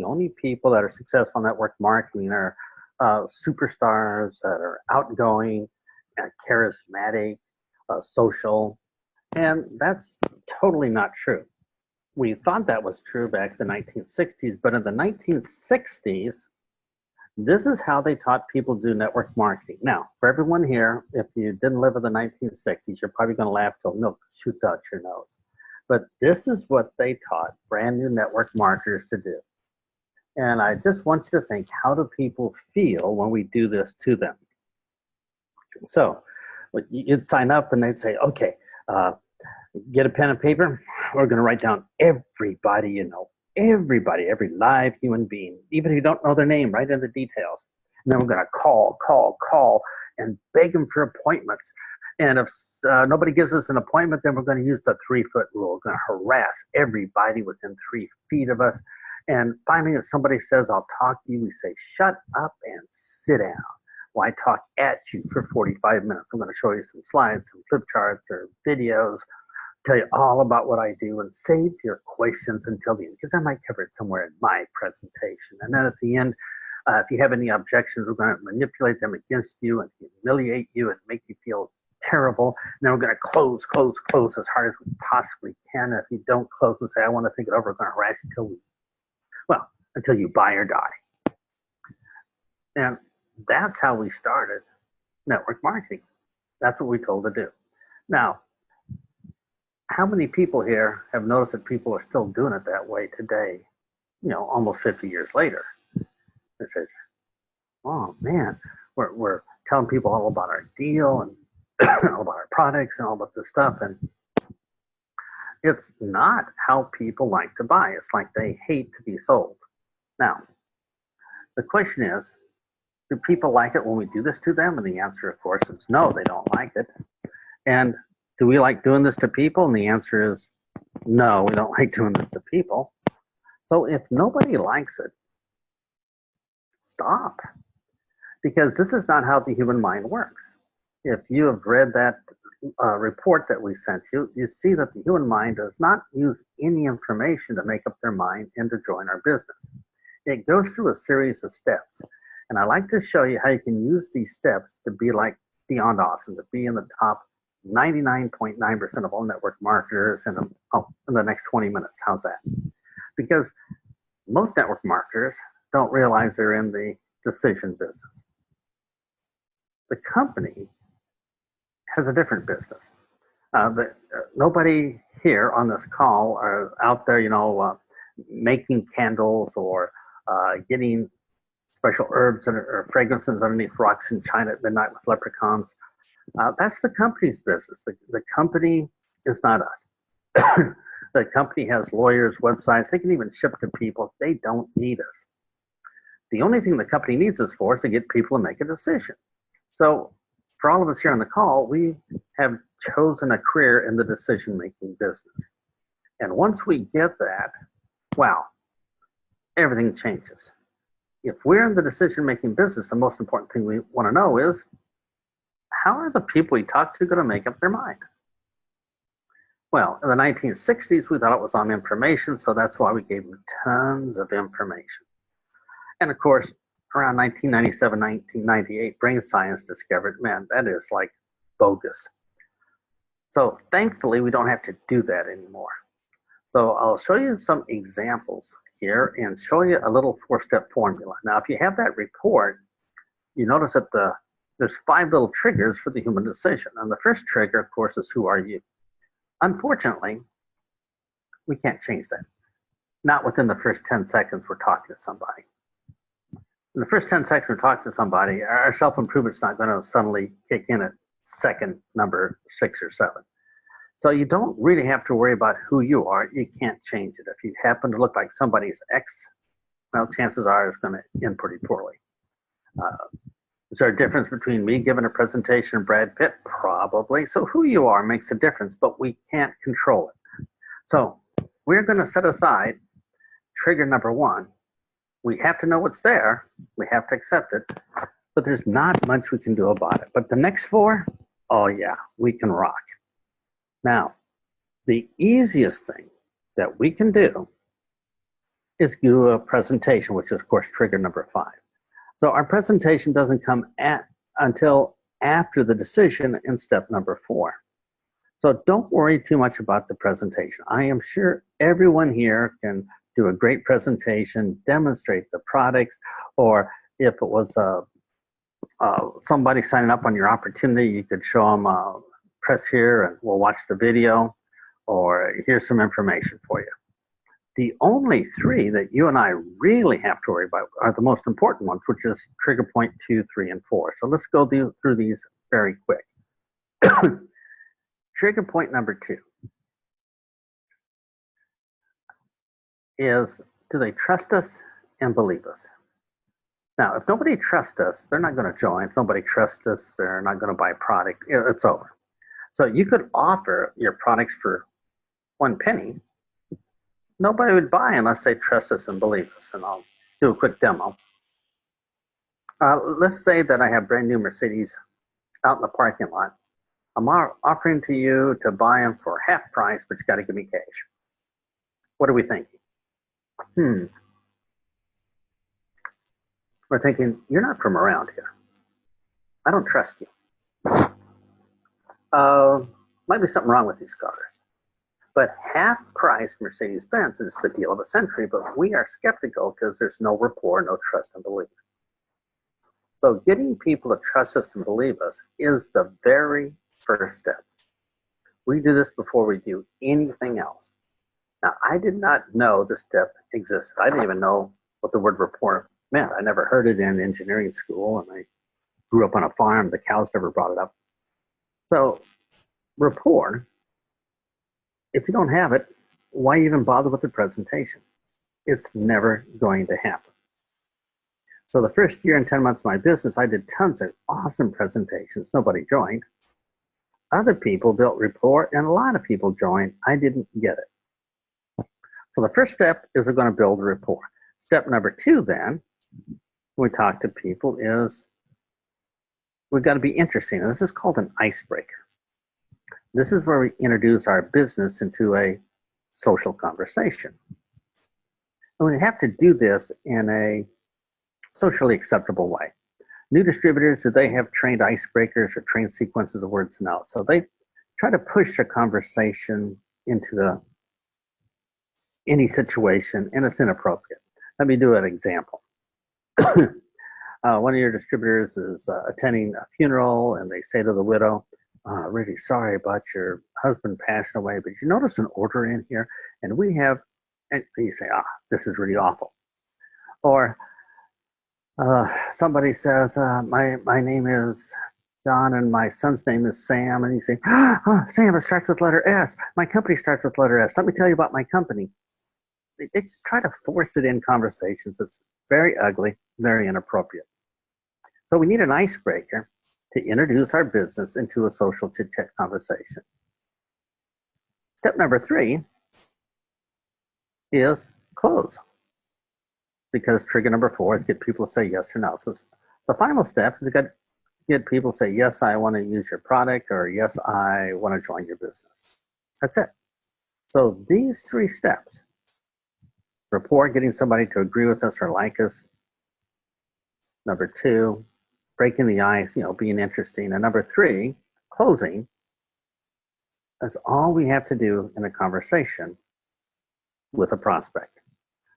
the only people that are successful in network marketing are superstars that are outgoing, charismatic, social, and that's totally not true. We thought that was true back in the 1960s, but in the 1960s, this is how they taught people to do network marketing. Now, for everyone here, if you didn't live in the 1960s, you're probably going to laugh till milk shoots out your nose. But this is what they taught brand new network marketers to do. And I just want you to think, how do people feel when we do this to them? So you'd sign up and they'd say, okay, get a pen and paper. We're going to write down everybody you know. Everybody, every live human being, even if you don't know their name, write in the details. And then we're going to call, and beg them for appointments. And if nobody gives us an appointment, then we're going to use the 3-foot rule. We're going to harass everybody within 3 feet of us. And finally, if somebody says, I'll talk to you, we say, shut up and sit down. Well, I talk at you for 45 minutes. I'm going to show you some slides, some flip charts or videos, tell you all about what I do, and save your questions until the end, because I might cover it somewhere in my presentation. And then at the end, if you have any objections, we're going to manipulate them against you and humiliate you and make you feel terrible. And then we're going to close as hard as we possibly can. If you don't close and say, I want to think it over, we're going to harass you until you buy or die. And that's how we started network marketing. That's what we're told to do. Now, how many people here have noticed that people are still doing it that way today, almost 50 years later? It says, oh man, we're telling people all about our deal and all about our products and all about this stuff. And it's not how people like to buy. It's like they hate to be sold. Now, the question is, do people like it when we do this to them? And the answer, of course, is no, they don't like it. And do we like doing this to people? And the answer is no, we don't like doing this to people. So if nobody likes it, stop. Because this is not how the human mind works. If you have read that report that we sent you, you see that the human mind does not use any information to make up their mind and to join our business. It goes through a series of steps. And I like to show you how you can use these steps to be like beyond awesome, to be in the top 99.9% of all network marketers in the next 20 minutes. How's that? Because most network marketers don't realize they're in the decision business. The company has a different business. Nobody here on this call are out there, making candles or getting special herbs or fragrances underneath rocks in China at midnight with leprechauns. That's the company's business. The company is not us. The company has lawyers, websites. They can even ship to people. They don't need us. The only thing the company needs us for is to get people to make a decision. So for all of us here on the call, we have chosen a career in the decision-making business. And once we get that, wow, everything changes. If we're in the decision-making business, the most important thing we want to know is, how are the people we talk to going to make up their mind? Well, in the 1960s, we thought it was on information, so that's why we gave them tons of information. And of course, around 1997, 1998, brain science discovered, man, that is like bogus. So thankfully, we don't have to do that anymore. So I'll show you some examples here and show you a little 4-step formula. Now, if you have that report, you notice that there's 5 little triggers for the human decision. And the first trigger, of course, is who are you? Unfortunately, we can't change that. Not within the first 10 seconds we're talking to somebody. In the first 10 seconds we're talking to somebody, our self-improvement's not going to suddenly kick in at second number 6 or 7. So you don't really have to worry about who you are. You can't change it. If you happen to look like somebody's ex, well, chances are it's going to end pretty poorly. Is there a difference between me giving a presentation and Brad Pitt? Probably. So who you are makes a difference, but we can't control it. So we're going to set aside trigger number 1. We have to know what's there. We have to accept it. But there's not much we can do about it. But the next 4, oh yeah, we can rock. Now, the easiest thing that we can do is do a presentation, which is, of course, trigger number 5. So our presentation doesn't come until after the decision in step number 4. So don't worry too much about the presentation. I am sure everyone here can do a great presentation, demonstrate the products, or if it was somebody signing up on your opportunity, you could show them, press here and we'll watch the video, or here's some information for you. The only 3 that you and I really have to worry about are the most important ones, which is trigger point 2, 3, and 4. So let's go through these very quick. Trigger point number 2 is, do they trust us and believe us? Now, if nobody trusts us, they're not going to join. If nobody trusts us, they're not going to buy product. It's over. So you could offer your products for 1 penny. Nobody would buy unless they trust us and believe us. And I'll do a quick demo. Let's say that I have brand new Mercedes out in the parking lot. I'm offering to you to buy them for half price, but you got to give me cash. What are we thinking? We're thinking, you're not from around here. I don't trust you. Might be something wrong with these cars. But half price Mercedes-Benz is the deal of the century, but we are skeptical because there's no rapport, no trust and belief. So getting people to trust us and believe us is the very first step. We do this before we do anything else. Now, I did not know this step existed. I didn't even know what the word rapport meant. I never heard it in engineering school, and I grew up on a farm. The cows never brought it up. So rapport, if you don't have it, why even bother with the presentation? It's never going to happen. So the first year and 10 months of my business, I did tons of awesome presentations. Nobody joined. Other people built rapport, and a lot of people joined. I didn't get it. So the first step is we're going to build rapport. Step number 2 then, when we talk to people, is we've got to be interesting. And this is called an icebreaker. This is where we introduce our business into a social conversation. And we have to do this in a socially acceptable way. New distributors, do they have trained icebreakers or trained sequences of words? No. So they try to push a conversation into any situation, and it's inappropriate. Let me do an example. One of your distributors is attending a funeral, and they say to the widow, really sorry about your husband passing away, but you notice an order in here, and we have, and you say, this is really awful. Or somebody says, my name is John and my son's name is Sam, and you say, Sam, it starts with letter S. My company starts with letter S. Let me tell you about my company. They just try to force it in conversations. It's very ugly, very inappropriate. So we need an icebreaker to introduce our business into a social chit-chat conversation. Step number 3 is close, because trigger number 4 is get people to say yes or no. So the final step is to get people to say, yes, I want to use your product, or yes, I want to join your business. That's it. So these 3 steps, rapport, getting somebody to agree with us or like us. Number 2, breaking the ice, being interesting. And number 3, closing. That's all we have to do in a conversation with a prospect.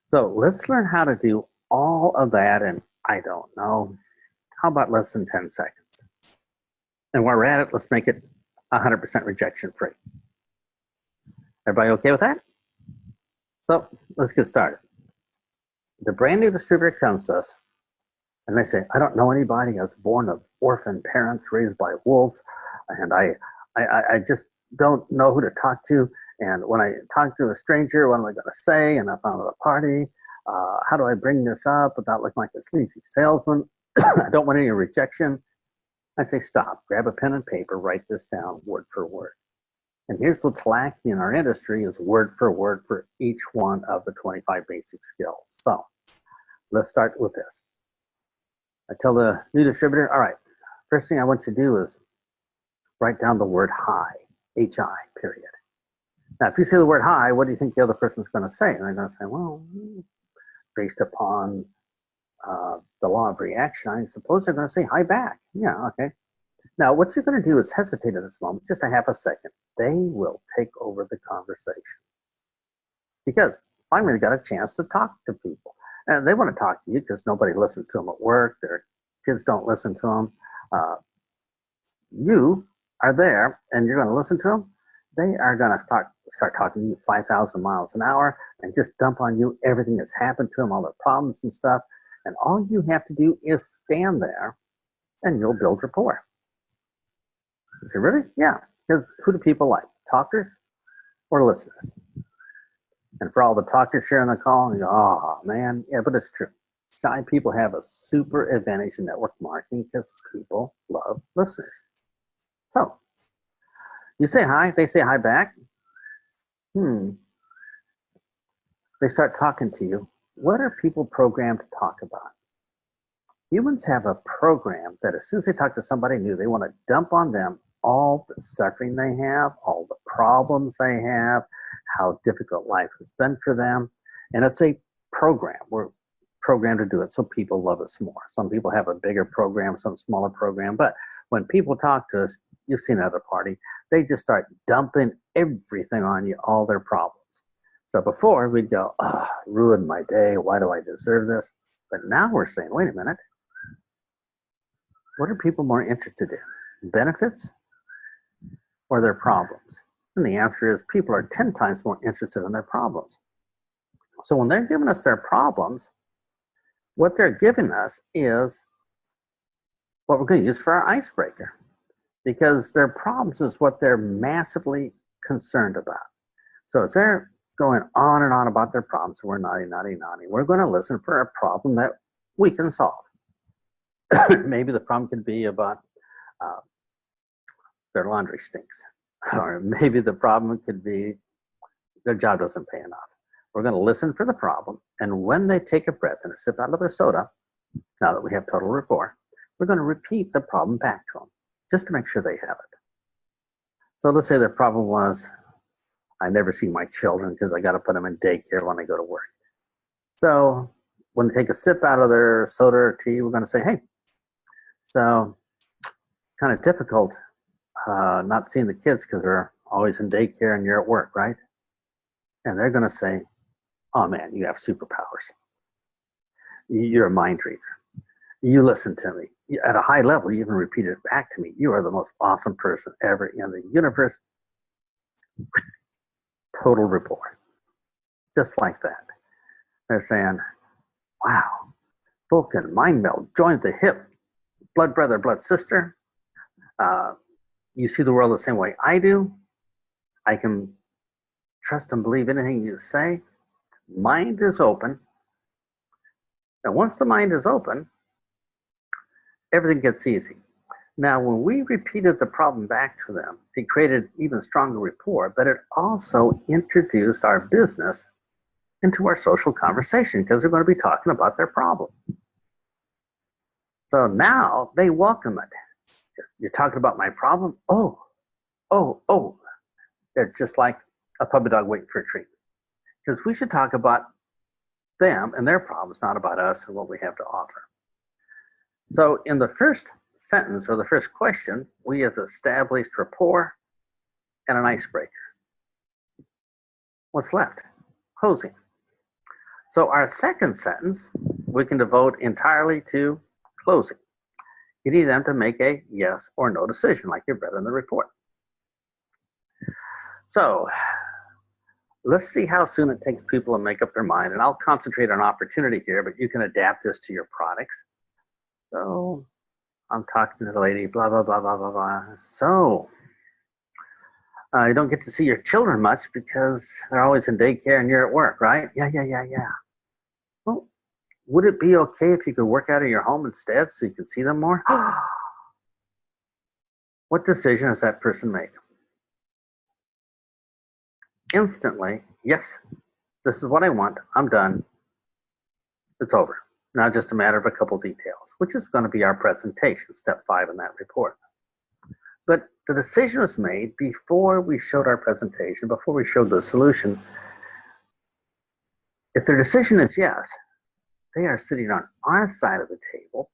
So let's learn how to do all of that in, I don't know, how about less than 10 seconds? And while we're at it, let's make it 100% rejection free. Everybody okay with that? So let's get started. The brand new distributor comes to us and they say, I don't know anybody. I was born of orphan parents raised by wolves, and I just don't know who to talk to. And when I talk to a stranger, what am I going to say? And I found at a party, how do I bring this up without looking like a sleazy salesman? I don't want any rejection. I say, stop, grab a pen and paper, write this down word for word. And here's what's lacking in our industry is word for each one of the 25 basic skills. So let's start with this. I tell the new distributor, all right, first thing I want you to do is write down the word hi, H-I, period. Now, if you say the word hi, what do you think the other person's going to say? And they're going to say, well, based upon the law of reaction, I suppose they're going to say hi back. Yeah, okay. Now, what you're going to do is hesitate at this moment, just a half a second. They will take over the conversation because finally got a chance to talk to people. And they want to talk to you because nobody listens to them at work. Their kids don't listen to them. You are there and you're going to listen to them. They are going to start talking to you 5,000 miles an hour and just dump on you everything that's happened to them, all their problems and stuff. And all you have to do is stand there and you'll build rapport. You say, really? Yeah. Because who do people like? Talkers or listeners? And for all the talkers here on the call, you go, oh man, yeah, but it's true. Shy people have a super advantage in network marketing because people love listeners. So you say hi, they say hi back. They start talking to you. What are people programmed to talk about? Humans have a program that as soon as they talk to somebody new, they want to dump on them all the suffering they have, all the problems they have, how difficult life has been for them. And it's a program. We're programmed to do it so people love us more. Some people have a bigger program, some smaller program. But when people talk to us, you've seen at a party, they just start dumping everything on you, all their problems. So before we'd go, oh, ruined my day. Why do I deserve this? But now we're saying, wait a minute. What are people more interested in? Benefits or their problems? And the answer is people are 10 times more interested in their problems. So when they're giving us their problems, what they're giving us is what we're going to use for our icebreaker. Because their problems is what they're massively concerned about. So as they're going on and on about their problems, we're naughty, we're going to listen for a problem that we can solve. Maybe the problem could be about their laundry stinks. Or maybe the problem could be their job doesn't pay enough. We're going to listen for the problem. And when they take a breath and a sip out of their soda, now that we have total rapport, we're going to repeat the problem back to them just to make sure they have it. So let's say their problem was, I never see my children because I got to put them in daycare when I go to work. So when they take a sip out of their soda or tea, we're going to say, hey, so kind of difficult not seeing the kids because they're always in daycare and you're at work, right? And they're going to say, oh man, you have superpowers. You're a mind reader. You listen to me. At a high level, you even repeat it back to me. You are the most awesome person ever in the universe. Total rapport. Just like that. They're saying, wow, Vulcan, mind meld, join the hip, blood brother, blood sister. You see the world the same way I do. I can trust and believe anything you say. Mind is open. And once the mind is open, everything gets easy. Now, when we repeated the problem back to them, it created even stronger rapport, but it also introduced our business into our social conversation because we're going to be talking about their problem. So now they welcome it. You're talking about my problem? Oh. They're just like a puppy dog waiting for a treat. Because we should talk about them and their problems, not about us and what we have to offer. So in the first sentence or the first question, we have established rapport and an icebreaker. What's left? Closing. So our second sentence, we can devote entirely to closing. You need them to make a yes or no decision, like you read in the report. So let's see how soon it takes people to make up their mind. And I'll concentrate on opportunity here, but you can adapt this to your products. So I'm talking to the lady, blah, blah, blah, blah, blah, blah. So you don't get to see your children much because they're always in daycare and you're at work, right? Yeah. Well, would it be okay if you could work out of your home instead so you can see them more? What decision has that person made? Instantly, yes, this is what I want. I'm done. It's over. Now just a matter of a couple details, which is going to be our presentation, step 5 in that report. But the decision was made before we showed our presentation, before we showed the solution. If their decision is yes, they are sitting on our side of the table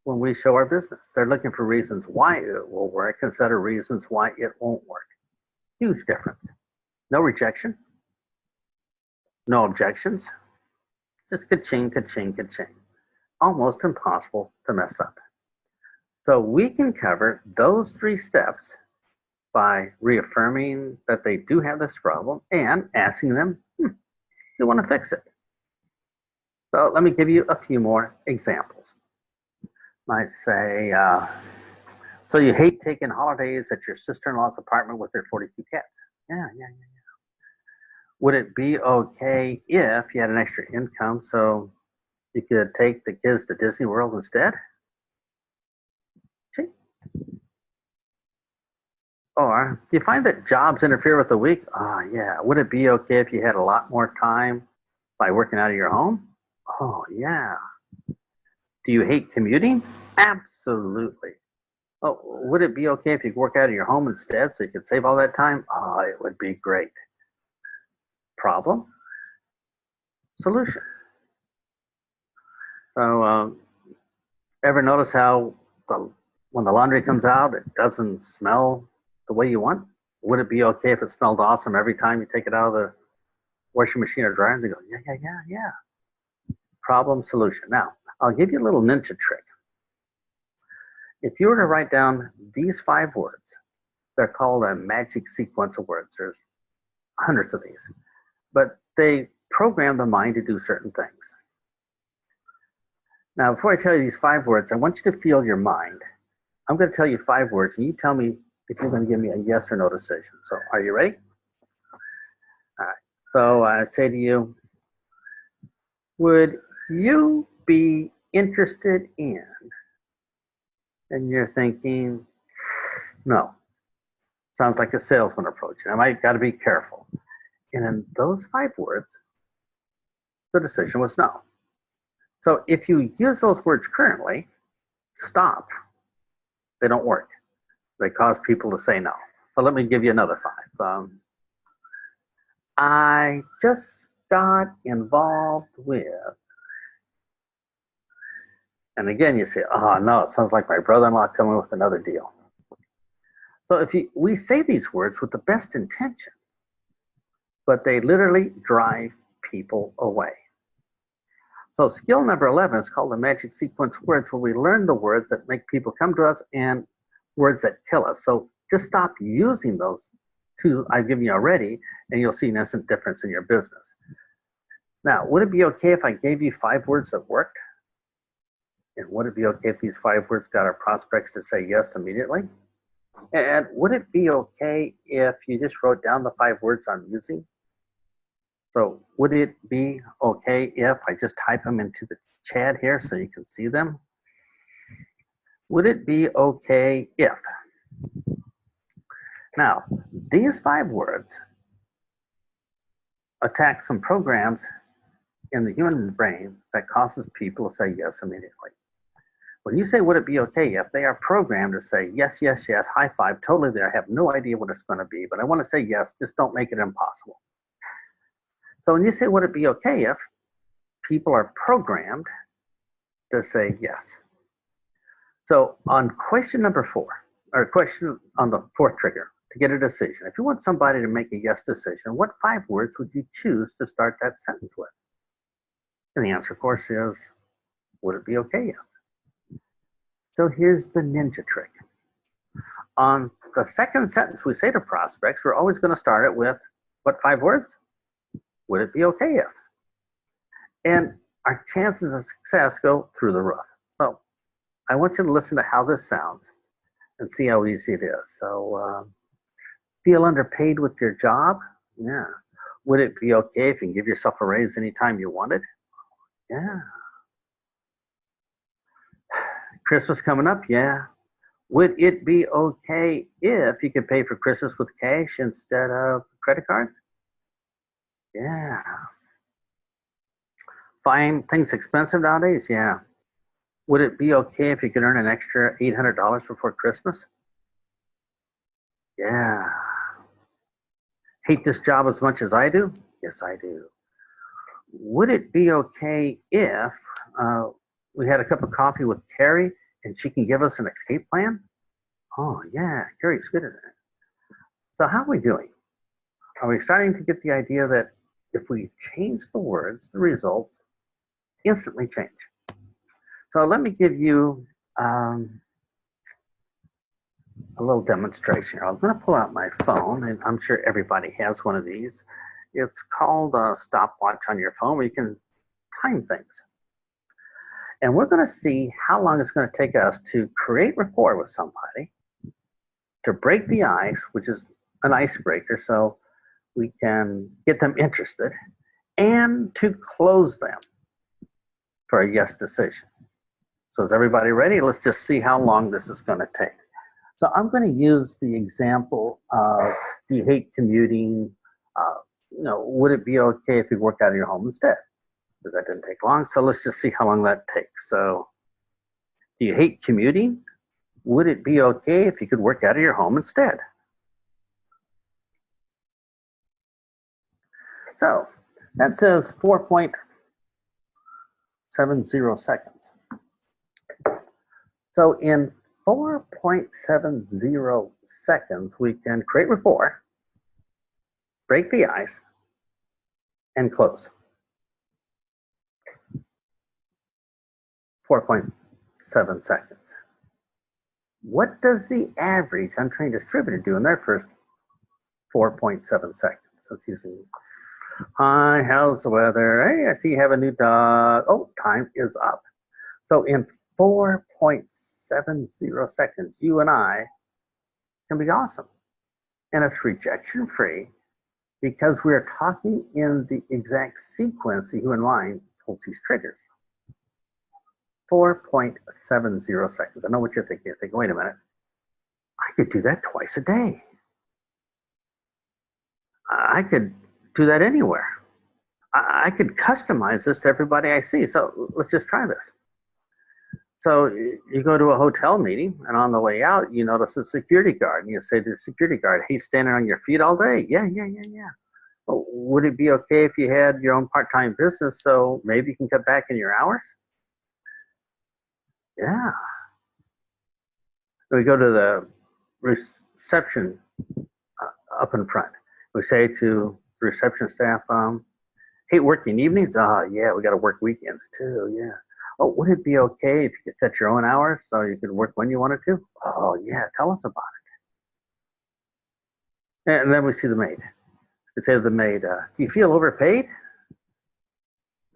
when we show our business. They're looking for reasons why it will work instead of reasons why it won't work. Huge difference. No rejection, no objections, just ka-ching, ka-ching, ka-ching. Almost impossible to mess up. So we can cover those 3 steps by reaffirming that they do have this problem and asking them, you want to fix it? So let me give you a few more examples. Might say, so you hate taking holidays at your sister-in-law's apartment with their 42 cats. Yeah. Would it be okay if you had an extra income so you could take the kids to Disney World instead? See? Or do you find that jobs interfere with the week? Yeah. Would it be okay if you had a lot more time by working out of your home? Oh, yeah. Do you hate commuting? Absolutely. Oh, would it be okay if you work out of your home instead so you could save all that time? Oh, it would be great. Problem, solution. So, ever notice how when the laundry comes out, it doesn't smell the way you want? Would it be okay if it smelled awesome every time you take it out of the washing machine or dryer? And they go, yeah. Problem, solution. Now, I'll give you a little ninja trick. If you were to write down these 5 words, they're called a magic sequence of words. There's hundreds of these, but they program the mind to do certain things. Now, before I tell you these 5 words, I want you to feel your mind. I'm going to tell you 5 words, and you tell me if you're going to give me a yes or no decision. So, are you ready? All right. So, I say to you, would you be interested in? And you're thinking, no. Sounds like a salesman approaching. I might got to be careful. And in those 5 words, the decision was no. So if you use those words currently, stop. They don't work. They cause people to say no. So let me give you another 5. I just got involved with, and again you say, oh no, it sounds like my brother-in-law coming with another deal. So we say these words with the best intention, but they literally drive people away. So skill number 11 is called the magic sequence words, where we learn the words that make people come to us and words that kill us. So just stop using those 2 I've given you already, and you'll see an instant difference in your business. Now, would it be okay if I gave you 5 words that worked? And would it be okay if these 5 words got our prospects to say yes immediately? And would it be okay if you just wrote down the 5 words I'm using? So would it be okay if I just type them into the chat here so you can see them? Would it be okay if? Now, these 5 words attack some programs in the human brain that causes people to say yes immediately. When you say, would it be okay if, they are programmed to say yes, yes, yes, high five, totally there. I have no idea what it's going to be, but I want to say yes, just don't make it impossible. So when you say, would it be okay if, people are programmed to say yes. So on question number 4, or question on the 4th trigger, to get a decision, if you want somebody to make a yes decision, what 5 words would you choose to start that sentence with? And the answer, of course, is, would it be okay if? So here's the ninja trick. On the second sentence we say to prospects, we're always going to start it with, what 5 words? Would it be okay if? And our chances of success go through the roof. So I want you to listen to how this sounds and see how easy it is. So feel underpaid with your job? Yeah. Would it be okay if you can give yourself a raise anytime you wanted? Yeah. Christmas coming up? Yeah. Would it be okay if you could pay for Christmas with cash instead of credit cards? Yeah. Find things expensive nowadays? Yeah. Would it be okay if you could earn an extra $800 before Christmas? Yeah. Hate this job as much as I do? Yes, I do. would it be okay if we had a cup of coffee with Carrie and she can give us an escape plan? Oh, yeah, Carrie's good at it. So how are we doing? Are we starting to get the idea that if we change the words, the results instantly change? So let me give you a little demonstration here. I'm going to pull out my phone, and I'm sure everybody has one of these. It's called a stopwatch on your phone where you can time things. And we're going to see how long it's going to take us to create rapport with somebody, to break the ice, which is an icebreaker, so we can get them interested, and to close them for a yes decision. So is everybody ready? Let's just see how long this is going to take. So I'm going to use the example of, do you hate commuting? Would it be okay if you work out of your home instead? Because that didn't take long. So let's just see how long that takes. So do you hate commuting? Would it be okay if you could work out of your home instead? So that says 4.70 seconds. So in 4.70 seconds, we can create rapport, break the ice, and close. 4.7 seconds. What does the average untrained distributor do in their first 4.7 seconds? Let's use hi, how's the weather? Hey, I see you have a new dog. Oh, time is up. So in 4.70 seconds, you and I can be awesome. And it's rejection free because we're talking in the exact sequence the human mind pulls these triggers. 4.70 seconds. I know what you're thinking. You're thinking, wait a minute. I could do that twice a day. I could do that anywhere. I could customize this to everybody I see. So let's just try this. So you go to a hotel meeting, and on the way out, you notice a security guard, and you say to the security guard, hey, standing on your feet all day? Yeah. Well, would it be okay if you had your own part-time business so maybe you can cut back in your hours? Yeah. We go to the reception up in front. We say to the reception staff, hey, working evenings? Yeah, we got to work weekends too, yeah. Oh, would it be okay if you could set your own hours so you could work when you wanted to? Oh, yeah, tell us about it. And then we see the maid. We say to the maid, do you feel overpaid?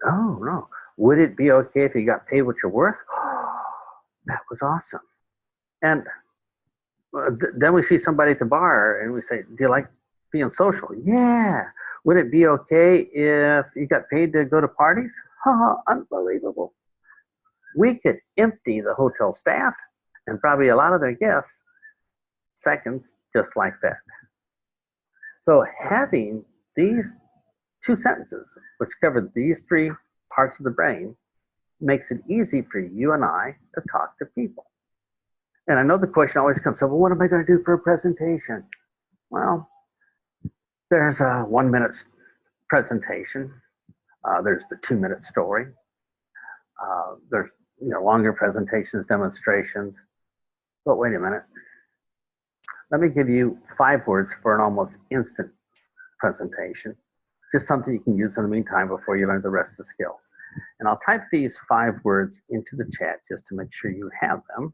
No. Would it be okay if you got paid what you're worth? Oh, that was awesome. And then we see somebody at the bar and we say, do you like being social? Yeah. Would it be okay if you got paid to go to parties? Unbelievable. We could empty the hotel staff and probably a lot of their guests seconds just like that. So having these two sentences, which cover these three parts of the brain, makes it easy for you and I to talk to people. And I know the question always comes up, well, what am I going to do for a presentation? Well, there's a 1 minute presentation. There's the 2 minute story. There's longer presentations, demonstrations. But wait a minute. Let me give you 5 words for an almost instant presentation. Just something you can use in the meantime before you learn the rest of the skills. And I'll type these 5 words into the chat just to make sure you have them.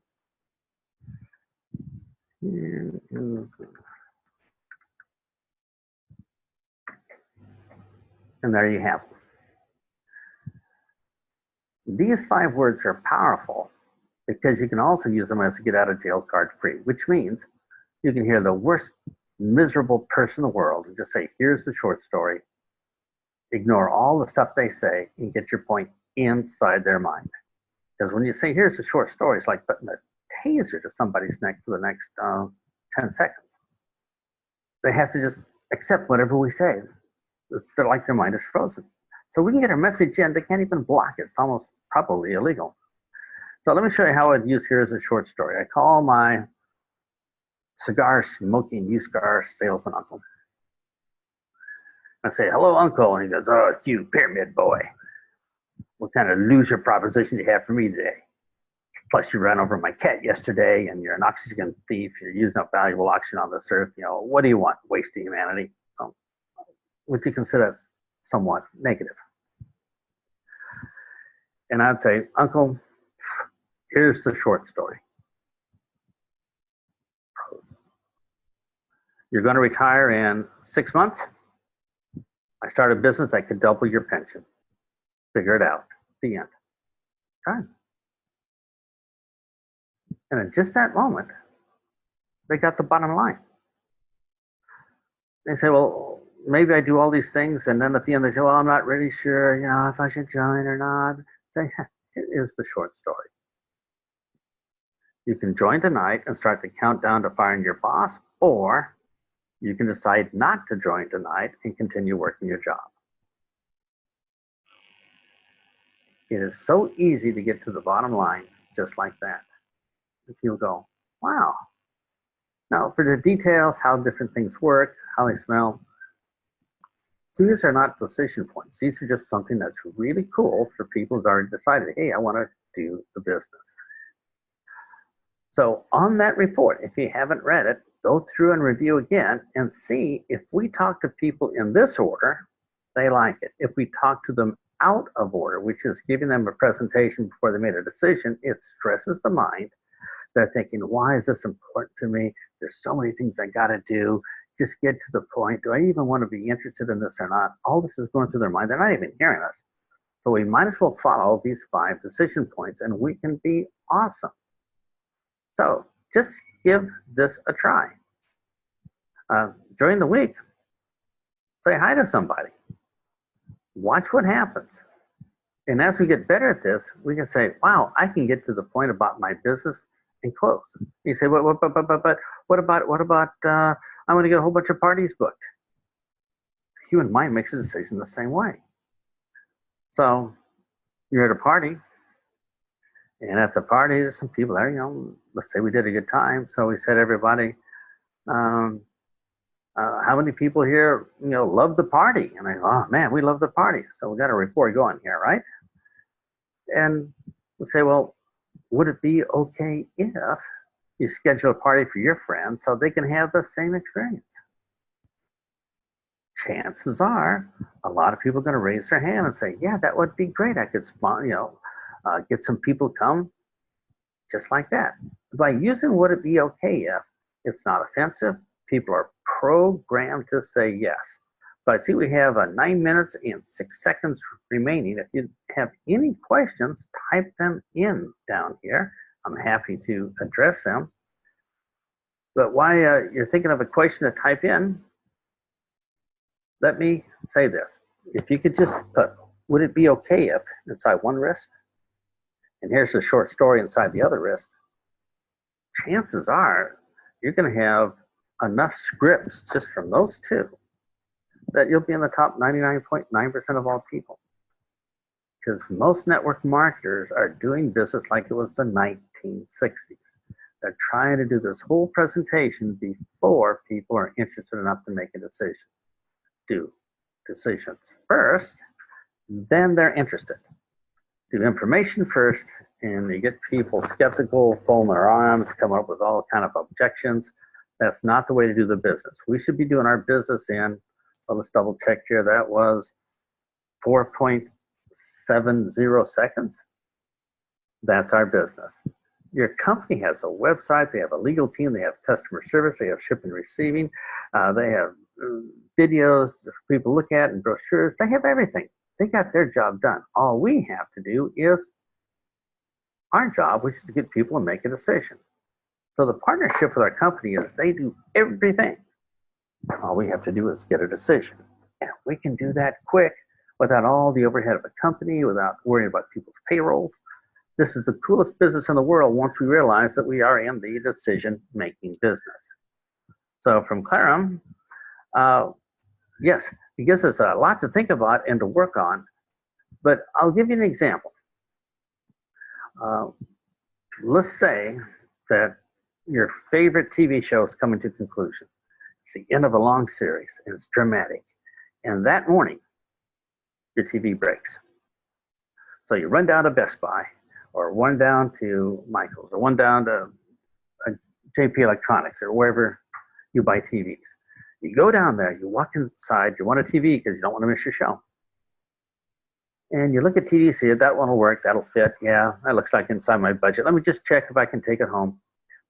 And there you have them. These 5 words are powerful because you can also use them as a get out of jail card free, which means you can hear the worst miserable person in the world and just say, here's the short story. Ignore all the stuff they say and get your point inside their mind. Because when you say, here's the short story, it's like putting a taser to somebody's neck for the next 10 seconds. They have to just accept whatever we say. They're like their mind is frozen. So we can get our message in, they can't even block it. It's almost probably illegal. So let me show you how I'd use here as a short story. I call my cigar smoking used car salesman uncle. I say, hello, uncle. And he goes, oh, it's you, pyramid boy. What kind of loser proposition do you have for me today? Plus, you ran over my cat yesterday, and you're an oxygen thief. You're using up valuable oxygen on this earth. What do you want? Waste of humanity? Would you consider that somewhat negative? And I'd say, uncle, here's the short story. You're going to retire in 6 months. I start a business that could double your pension. Figure it out. The end. Done. And in just that moment, they got the bottom line. They say, well, maybe I do all these things. And then at the end, they say, well, I'm not really sure, if I should join or not. Say, it is the short story. You can join tonight and start the countdown to firing your boss, or you can decide not to join tonight and continue working your job. It is so easy to get to the bottom line just like that. If you'll go, wow. Now, for the details, how different things work, how they smell, these are not decision points. These are just something that's really cool for people who've already decided, hey, I want to do the business. So on that report, if you haven't read it, go through and review again and see if we talk to people in this order, they like it. If we talk to them out of order, which is giving them a presentation before they made a decision, it stresses the mind. They're thinking, why is this important to me? There's so many things I got to do. Just get to the point. Do I even want to be interested in this or not? All this is going through their mind. They're not even hearing us. So we might as well follow these 5 decision points and we can be awesome. So just give this a try. During the week, say hi to somebody. Watch what happens. And as we get better at this, we can say, wow, I can get to the point about my business and close. You say, but what about I'm going to get a whole bunch of parties booked. The human mind makes a decision the same way. So you're at a party, and at the party, there's some people there, let's say we did a good time. So we said, everybody, how many people here, love the party? And I go, oh man, we love the party. So we got a report going here, right? And we say, well, would it be okay if you schedule a party for your friends so they can have the same experience? Chances are a lot of people are going to raise their hand and say, yeah, that would be great. I could get some people come just like that. By using would it be okay if, it's not offensive, people are programmed to say yes. So I see we have 9 minutes and 6 seconds remaining. If you have any questions, type them in down here. I'm happy to address them. But while you're thinking of a question to type in, let me say this. If you could just put, would it be okay if inside one wrist, and here's a short story inside the other wrist, chances are you're going to have enough scripts just from those two that you'll be in the top 99.9% of all people. Because most network marketers are doing business like it was the 1960s. They're trying to do this whole presentation before people are interested enough to make a decision. Do decisions first, then they're interested. Do information first, and you get people skeptical, folding their arms, coming up with all kind of objections. That's not the way to do the business. We should be doing our business in, let's double check here, that was 4.70 seconds. That's our business. Your company has a website, they have a legal team, they have customer service, they have shipping and receiving, they have videos for people to look at and brochures. They have everything. They got their job done. All we have to do is our job, which is to get people to make a decision. So the partnership with our company is they do everything. All we have to do is get a decision. And we can do that quick without all the overhead of a company, without worrying about people's payrolls. This is the coolest business in the world once we realize that we are in the decision-making business. So from Clarum, yes, it gives us a lot to think about and to work on, but I'll give you an example. Let's say that your favorite TV show is coming to conclusion. It's the end of a long series, and it's dramatic. And that morning, your TV breaks. So you run down to Best Buy, or one down to Michael's, or one down to JP Electronics, or wherever you buy TVs. You go down there, you walk inside, you want a TV because you don't want to miss your show. And you look at TV, see that one will work, that'll fit. Yeah, that looks like inside my budget. Let me just check if I can take it home.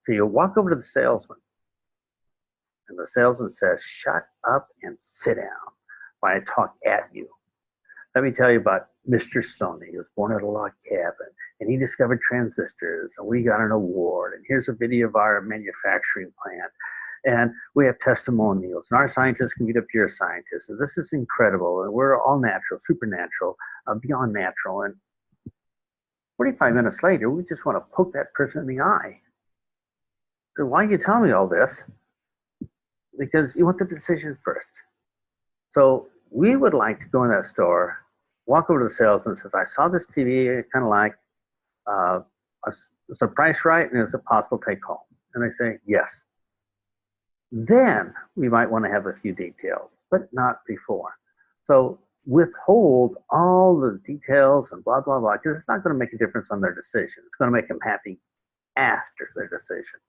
So you walk over to the salesman, and the salesman says, "Shut up and sit down while I talk at you. Let me tell you about Mr. Sony. He was born at a log cabin, and he discovered transistors, and we got an award. And here's a video of our manufacturing plant. And we have testimonials, and our scientists can meet up to your scientists. And this is incredible. And we're all natural, supernatural, beyond natural." And 45 minutes later, we just want to poke that person in the eye. So why are you telling me all this? Because you want the decision first. So we would like to go in that store, walk over to the salesman and says, "I saw this TV, I kind of like, is the price right, and is it possible to take home?" And they say, "Yes." Then we might want to have a few details, but not before. So withhold all the details and blah, blah, blah, because it's not going to make a difference on their decision. It's going to make them happy after their decision.